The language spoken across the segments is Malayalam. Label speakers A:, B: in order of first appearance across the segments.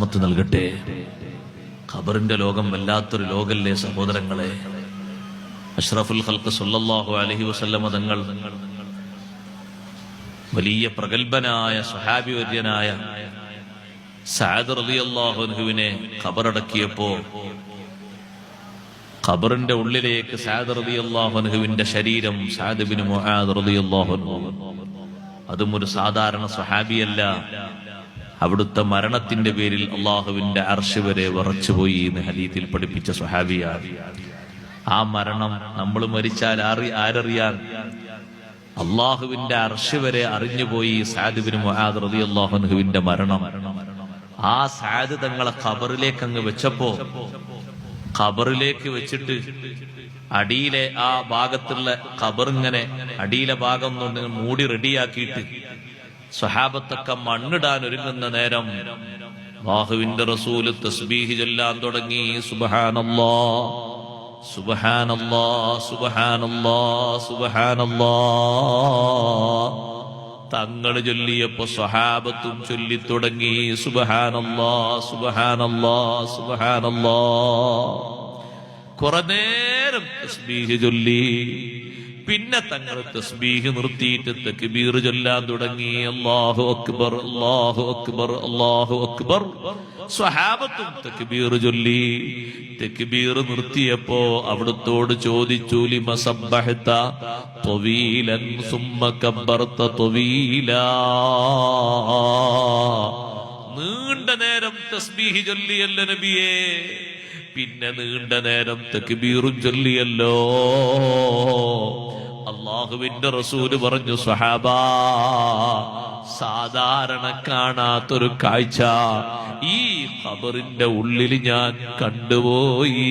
A: സലാമത്ത് നൽകട്ടെ. ഖബറിന്റെ ലോകം വല്ലാത്തൊരു ലോകല്ലേ സഹോദരങ്ങളെ. അഷ്റഫുൽ ഖൽഖ് സല്ലല്ലാഹു അലൈഹി വസല്ലമ തങ്ങൾ വലിയ പ്രഗൽഭനായ സ്വഹാബി വര്യനായ സഅദ് റളിയല്ലാഹു അൻഹുവിനെ ഖബറടക്കിയപ്പോ ഖബറിന്റെ ഉള്ളിലേക്ക് സഅദ് റളിയല്ലാഹു അൻഹുവിന്റെ ശരീരം സഅദ് ഇബ്നു മുആദ് റളിയല്ലാഹു അൻഹു, അതും ഒരു സാധാരണ സ്വഹാബിയല്ല. അവിടുത്തെ മരണത്തിന്റെ പേരിൽ അള്ളാഹുവിന്റെ അർശ് വരെ വിറച്ചുപോയി എന്ന് ഹദീസിൽ പഠിപ്പിച്ച സ്വഹാബിയാണ്. ആ മരണം നമ്മൾ മരിച്ചാൽ ആരറിയാൻ? അള്ളാഹുവിന്റെ അർശ് വരെ അറിഞ്ഞുപോയി സഅദ് ഇബ്നു മുആദ് റളിയല്ലാഹു അൻഹുവിന്റെ മരണം. ആ സഅദ് തങ്ങളെ ഖബറിലേക്ക് അങ്ങ് വെച്ചപ്പോ, ഖബറിലേക്ക് വെച്ചിട്ട് അടിയിലെ ആ ഭാഗത്തുള്ള ഖബറിങ്ങനെ അടിയിലെ ഭാഗം കൊണ്ട് മൂടി റെഡിയാക്കിയിട്ട് സ്വഹാബത്തൊക്കെ മണ്ണിടാൻ ഒരുങ്ങുന്ന നേരം അല്ലാഹുവിന്റെ റസൂല് തസ്ബീഹ് ചൊല്ലാൻ തുടങ്ങി. സുബ്ഹാനല്ലാഹ് സുബ്ഹാനല്ലാഹ് സുബ്ഹാനല്ലാഹ് സുബ്ഹാനല്ലാഹ്. തങ്ങൾ ചൊല്ലിയപ്പോ സ്വഹാബത്തും ചൊല്ലിത്തുടങ്ങി സുബ്ഹാനല്ലാഹ് സുബ്ഹാനല്ലാഹ് സുബ്ഹാനല്ലാഹ്. കുറെ നേരം തസ്ബീഹ് ചൊല്ലി. പിന്നെ തങ്ങൾ തസ്ബീഹ് നിർത്തിയിട്ട് തക്ബീർ ചൊല്ലാൻ തുടങ്ങി. അല്ലാഹു അക്ബർ അല്ലാഹു അക്ബർ അല്ലാഹു അക്ബർ. സ്വഹാബത്തും തക്ബീർ ചൊല്ലി. തക്ബീർ നിർത്തിയപ്പോ അവിടുത്തോട് ചോദിച്ചു, ലിമ സബ്ബഹത ത്വീലൻ സുമ്മ കബ്ബർത ത്വീലാ. നീണ്ട നേരം തസ്ബീഹ് ചൊല്ലിയല്ലോ നബിയേ, പിന്നെ നീണ്ട നേരം തക്ബീറും ചൊല്ലിയല്ലോ. അള്ളാഹുവിന്റെ റസൂല് പറഞ്ഞു, സ്വഹാബാ, സാധാരണ കാണാത്തൊരു കാഴ്ച ഈ ഖബറിന്റെ ഉള്ളിൽ ഞാൻ കണ്ടുപോയി.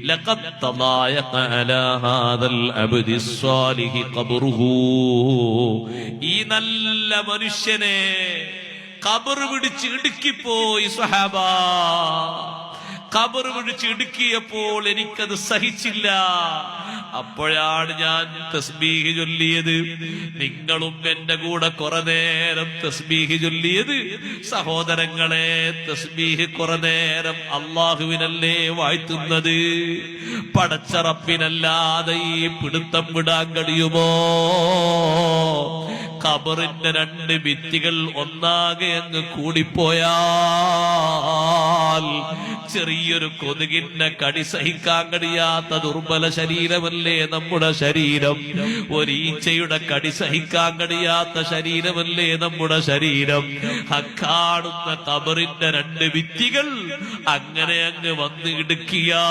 A: ലഖദ് തളായഖ അലാ ഹാദൽ അബ്ദി സ്വാലിഹി ഖബ്റുഹു. ഈ നല്ല മനുഷ്യനെ ഖബർ പിടിച്ച് ഇടുക്കിപ്പോയി സ്വഹാബാ. ഖബർ പിടിച്ച് ഇടുക്കിയപ്പോൾ എനിക്കത് സഹിച്ചില്ല. അപ്പോഴാണ് ഞാൻ തസ്ബീഹ് ചൊല്ലിയത്. നിങ്ങളും എന്റെ കൂടെ കുറെ നേരം തസ്ബീഹ് ചൊല്ലിയത്. സഹോദരങ്ങളെ, തസ്ബീഹ് കുറെ നേരം അള്ളാഹുവിനല്ലേ വാഴ്ത്തുന്നത്? പടച്ച റബ്ബിനല്ലാതെ ഈ പിടുത്തം വിടാൻ കഴിയുമോ? ഖബറിന്റെ രണ്ട് ഭിത്തികൾ ഒന്നാകെ അങ്ങ് കൂടിപ്പോയാൽ ചെറിയൊരു കൊതുകിന്റെ കടി സഹിക്കാൻ കഴിയാത്ത ദുർബല ശരീരമല്ലേ നമ്മുടെ ശരീരം. ഒരീച്ചയുടെ കടി സഹിക്കാൻ കഴിയാത്ത ശരീരമല്ലേ നമ്മുടെ ശരീരം. കാണുന്ന ഖബറിന്റെ രണ്ട് ഭിത്തികൾ അങ്ങനെ അങ്ങ് വന്ന് ഇടുക്കിയാൽ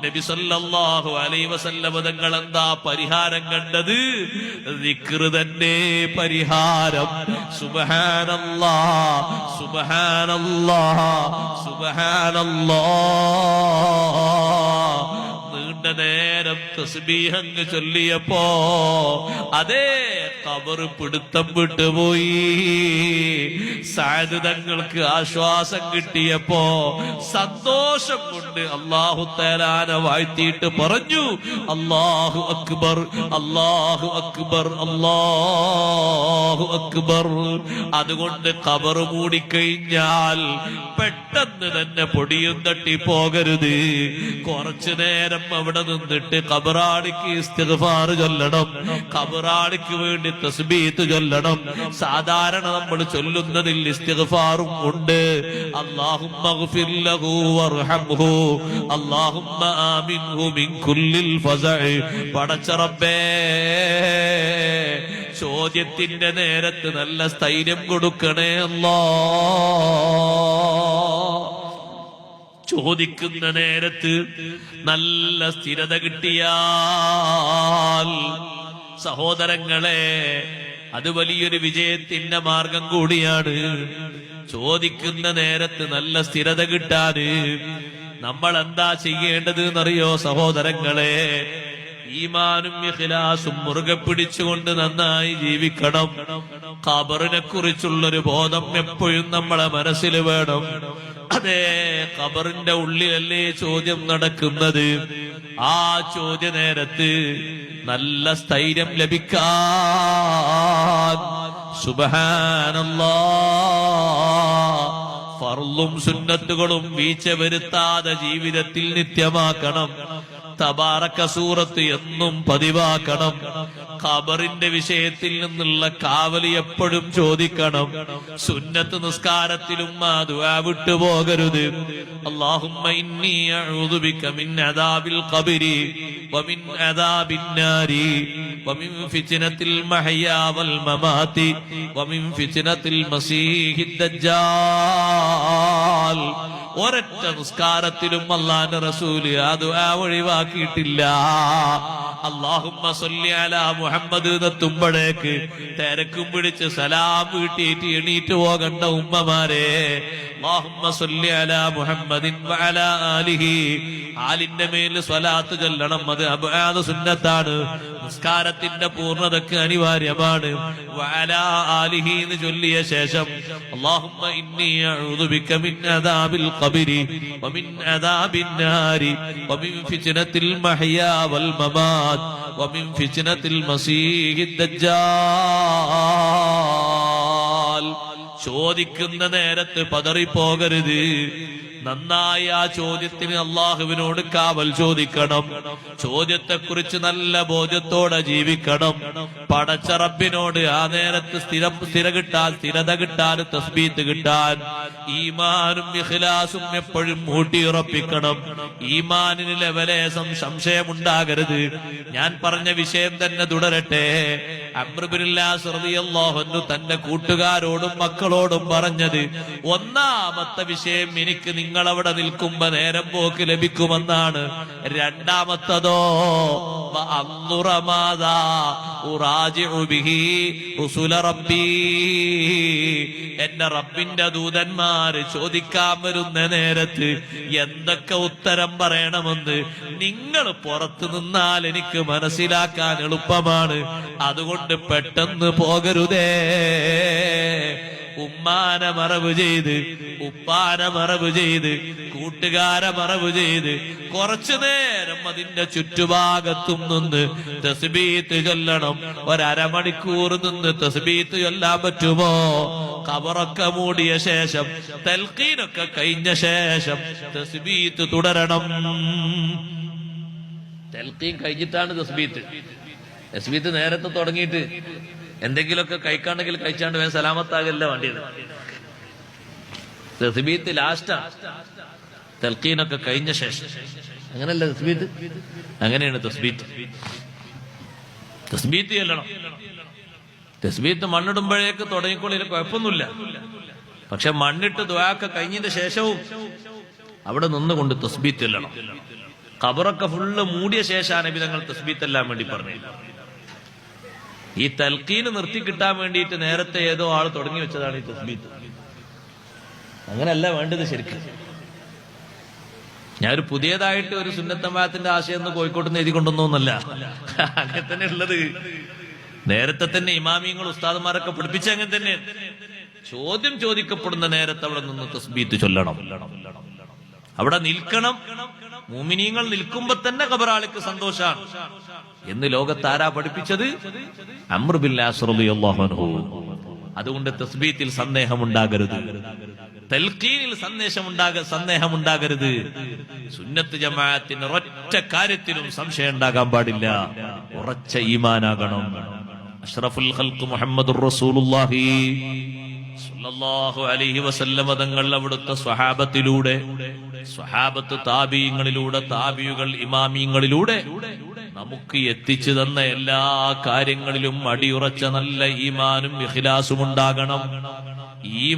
A: നബി സല്ലല്ലാഹു അലൈഹി വസല്ലം തങ്ങൾ എന്താ പരിഹാരം കണ്ടത്? ദിക്ർ തന്നെ പരിഹാരം. സുബ്ഹാനല്ലാഹ് സുബ്ഹാനല്ലാഹ് സുബ്ഹാനല്ലാഹ്. നീണ്ട നേരം തസ്ബീഹ് അങ്ങ് ചൊല്ലിയപ്പോ അതേ ഖബർ പിടുത്തം വിട്ടുപോയി. സഅദ് തങ്ങൾക്ക് ആശ്വാസം കിട്ടിയപ്പോ സന്തോഷം കൊണ്ട് അല്ലാഹു തആലാനെ വാഴ്ത്തിയിട്ട് പറഞ്ഞു, അല്ലാഹു അക്ബർ അല്ലാഹു അക്ബർ അല്ലാഹു അക്ബർ. അതുകൊണ്ട് ഖബർ മൂടിക്കഴിഞ്ഞാൽ പെട്ടെന്ന് തന്നെ പൊടിയും തട്ടി പോകരുത്. കുറച്ചു നേരം അവിടെ നിന്നിട്ട് ഖബറാളിക്ക് ഇസ്തിഗ്ഫാർ ചൊല്ലണം. ഖബറാളിക്ക് വേണ്ടി തസ്ബീഹ് ചൊല്ലണം. സാധാരണ നമ്മൾ ചൊല്ലുന്നതിൽ ഇസ്തിഗ്ഫാറും ഉണ്ട്. അല്ലാഹുമ്മ ഗ്ഫിർ ലഹു വർഹംഹു അല്ലാഹുമ്മ ആമിൻഹു മിൻ കുല്ലിൽ ഫസഇ. പടച്ച റബ്ബേ, ചോദ്യത്തിന്റെ നേരത്ത് നല്ല സ്ഥൈര്യം കൊടുക്കണേ അല്ലാഹ്. ചോദിക്കുന്ന നേരത്ത് നല്ല സ്ഥിരത കിട്ടിയാൽ സഹോദരങ്ങളെ, അത് വലിയൊരു വിജയത്തിന്റെ മാർഗം കൂടിയാണ്. ചോദിക്കുന്ന നേരത്ത് നല്ല സ്ഥിരത കിട്ടാന് നമ്മൾ എന്താ ചെയ്യേണ്ടത് എന്നറിയോ സഹോദരങ്ങളെ? ഈമാനും ഇഖ്ലാസും മുറുകെ പിടിച്ചുകൊണ്ട് നന്നായി ജീവിക്കണം. ഖബറിനെ കുറിച്ചുള്ളൊരു ബോധം എപ്പോഴും നമ്മളെ മനസ്സിൽ വേണം. അതേ ഖബറിന്റെ ഉള്ളിലല്ലേ ചോദ്യം നടക്കുന്നത്. ആ ചോദ്യ നേരത്ത് നല്ല സ്ഥൈര്യം ലഭിക്കാൻ സുബ്ഹാനല്ലാഹ് ഫർളും സുന്നത്തുകളും വീഴ്ച വരുത്താതെ ജീവിതത്തിൽ നിത്യമാക്കണം. തബാറക സൂറത്ത് എന്നും പതിവാക്കണം. ഖബറിന്റെ വിഷയത്തിൽ നിന്നുള്ള കാവലി എപ്പോഴും ചോദിക്കണം. സുന്നത്ത് നിസ്കാരത്തിലും ആ ദുആ വിട്ടുപോകരുത്. അല്ലാഹുമ്മ ഇന്നി അഊദു ബിക മിൻ അദാബിൽ ഖബരി വമിൻ അദാബിൻ നാരി വമിൻ ഫിത്നത്തിൽ മഹ്യാ വൽ മമാതി വമിൻ ഫിത്നത്തിൽ മസീഹിദ് ദജ്ജാൽ. ഒരൊറ്റ നിസ്കാരത്തിലും അല്ലാഹുവിന്റെ റസൂൽ ആ ദുആ ഒഴിവാക്കിയിട്ടില്ല. അല്ലാഹുമ്മ സ്വല്ലി അലാ മുഹമ്മദ് എന്നെത്തുമ്പോഴേക്ക് തിരക്കും പിടിച്ച് സലാം വീട്ടിയിട്ട് എണീറ്റ് പോകണ്ട ഉമ്മമാരെ. അല്ലാഹുമ്മ സ്വല്ലി അലാ മുഹമ്മദിൻ വഅലാ ആലിഹി. ആലിന്റെ മേൽ സ്വലാത്ത് ചൊല്ലണം. അത് അബ്ആദ് സുന്നത്താണ്, നിസ്കാരത്തിന്റെ പൂർണ്ണതയ്ക്ക് അനിവാര്യമാണ്. വഅലാ ആലിഹി എന്ന് ചൊല്ലിയ ശേഷം അല്ലാഹുമ്മ ഇന്നി അഊദു ബിക മിൻ അദാബിൽ ഖബരി വമിൻ അദാബിൻ നാരി വമിൻ ഫിത്നത്തിൽ മഹ്യാ വൽ മമാത് വമിൻ ഫിത്നത്തിൽ മസീഹിദ് ദജ്ജാൽ. ചോദിക്കുന്ന നേരത്ത് പതറിപ്പോകരുത്. നന്നായി ആ ചോദ്യത്തിന് അള്ളാഹുവിനോട് കാവൽ ചോദിക്കണം. ചോദ്യത്തെക്കുറിച്ച് നല്ല ബോധ്യത്തോടെ ജീവിക്കണം. പടച്ച റബ്ബിനോട് ആ നേരത്ത് സ്ഥിരത കിട്ടാൻ തസ്ബീത്ത് കിട്ടാൻ ഈമാനും ഇഖ്ലാസും എപ്പോഴും ഊട്ടിയുറപ്പിക്കണം. ഈമാനിന് ലെവലേശം സംശയമുണ്ടാകരുത്. ഞാൻ പറഞ്ഞ വിഷയം തന്നെ തുടരട്ടെ. അംർ ബിൻ അസ് റളിയല്ലാഹു അൻഹു തന്റെ കൂട്ടുകാരോടും മക്കളോടും പറഞ്ഞത്, ഒന്നാമത്തെ വിഷയം എനിക്ക് നിങ്ങളവിടെ നിൽക്കുമ്പോ നേരം പോക്ക് ലഭിക്കുമെന്നാണ്. രണ്ടാമത്തതോ എന്റെ റബ്ബിന്റെ ദൂതന്മാര് ചോദിക്കാൻ വരുന്ന നേരത്ത് എന്തൊക്കെ ഉത്തരം പറയണമെന്ന് നിങ്ങൾ പുറത്തു നിന്നാൽ എനിക്ക് മനസ്സിലാക്കാൻ എളുപ്പമാണ്. അതുകൊണ്ട് പെട്ടെന്ന് പോകരുതേ. ഉമ്മാനെ മറവ് ചെയ്ത്, ഉപ്പാനെ മറവ് ചെയ്ത്, കൂട്ടുകാരെ മറവ് ചെയ്ത് കുറച്ചു നേരം അതിന്റെ ചുറ്റുഭാഗത്തും നിന്ന് തസ്ബീത്ത് ചൊല്ലണം. ഒരമണിക്കൂർ നിന്ന് തസ്ബീത്ത് ചൊല്ലാൻ പറ്റുമോ? ഖബറൊക്കെ മൂടിയ ശേഷം, തൽഖീനൊക്കെ കഴിഞ്ഞ ശേഷം തസ്ബീത്ത് തുടരണം. തൽഖീൻ കഴിഞ്ഞിട്ടാണ് തസ്ബീത്ത്. തസ്ബീത്ത് നേരത്തെ തുടങ്ങിയിട്ട് എന്തെങ്കിലുമൊക്കെ കഴിക്കാണ്ടെങ്കിൽ കഴിച്ചാണ്ട് വേഗം സലാമത്താകല്ല വേണ്ടിയത്. തസ്ബീത്ത് ലാസ്റ്റാ, തൽഖീനൊക്കെ കഴിഞ്ഞ ശേഷം. അങ്ങനല്ല തസ്ബീത്ത്, അങ്ങനെയാണ് തസ്ബീത്ത്. തസ്ബീത്ത് ചെല്ലണം. തസ്ബീത്ത് മണ്ണിടുമ്പോഴേക്ക് തുടങ്ങിക്കൊള്ളിന് കുഴപ്പമൊന്നുമില്ല. പക്ഷെ മണ്ണിട്ട് ദുആക്കെ കഴിഞ്ഞതിന്റെ ശേഷവും അവിടെ നിന്നുകൊണ്ട് തസ്ബീത്ത് ചെല്ലണം. ഖബറൊക്കെ ഫുള്ള് മൂടിയ ശേഷമാണ് നബി തങ്ങൾ തസ്ബീത്ത് എല്ലാം വേണ്ടി പറഞ്ഞത്. ഈ തൽഖീന് നിർത്തി കിട്ടാൻ വേണ്ടിയിട്ട് നേരത്തെ ഏതോ ആൾ തുടങ്ങി വെച്ചതാണ് ഈ തസ്ബീത്ത്. അങ്ങനെയല്ല വേണ്ടത് ശരിക്കും. ഞാനൊരു പുതിയതായിട്ട് ഒരു സുന്നത്തമാത്തിന്റെ ആശയം ഒന്ന് കോഴിക്കോട്ട് നിന്ന് എഴുതി കൊണ്ടൊന്നല്ല, അങ്ങനെ തന്നെ ഉള്ളത്. നേരത്തെ തന്നെ ഇമാമിയങ്ങൾ ഉസ്താദന്മാരൊക്കെ പഠിപ്പിച്ച അങ്ങനെ തന്നെ. ചോദ്യം ചോദിക്കപ്പെടുന്ന നേരത്തെ അവിടെ നിന്ന് തസ്ബീത്ത് ചൊല്ലണം, അവിടെ നിൽക്കണം. മുഅ്മിനീങ്ങൾ നിൽക്കുമ്പോ തന്നെ ഖബറാളിക്ക് സന്തോഷാണ് എന്ന് ലോകത്താരാ പഠിപ്പിച്ചത്? അംർ ബിൻ അസ് റളിയല്ലാഹു അൻഹു. അതുകൊണ്ട് തസ്ബീത്തിൽ സന്ദേഹമുണ്ടാകരുത്, തൽഖീനിൽ സന്ദേഹമുണ്ടാകരുത്. സുന്നത്ത് ജമാഅത്തിന് ഒരൊറ്റ കാര്യത്തിലും സംശയം ഉണ്ടാകാൻ പാടില്ല. ഉറച്ച ഈമാനാകണം. അഷ്റഫുൽ ഖൽഖ് മുഹമ്മദുർ റസൂലുള്ളാഹി സ്വല്ലല്ലാഹു അലൈഹി വസല്ലം തങ്ങൾ അവിടുത്തെ സ്വഹാബത്ത് താബീങ്ങളിലൂടെ, താബിയുകൾ ഇമാമിയങ്ങളിലൂടെ നമുക്ക് എത്തിച്ചു തന്ന എല്ലാ കാര്യങ്ങളിലും അടിയുറച്ച നല്ല ഈമാനും ഇഖ്ലാസും ഉണ്ടാകണം. ഈ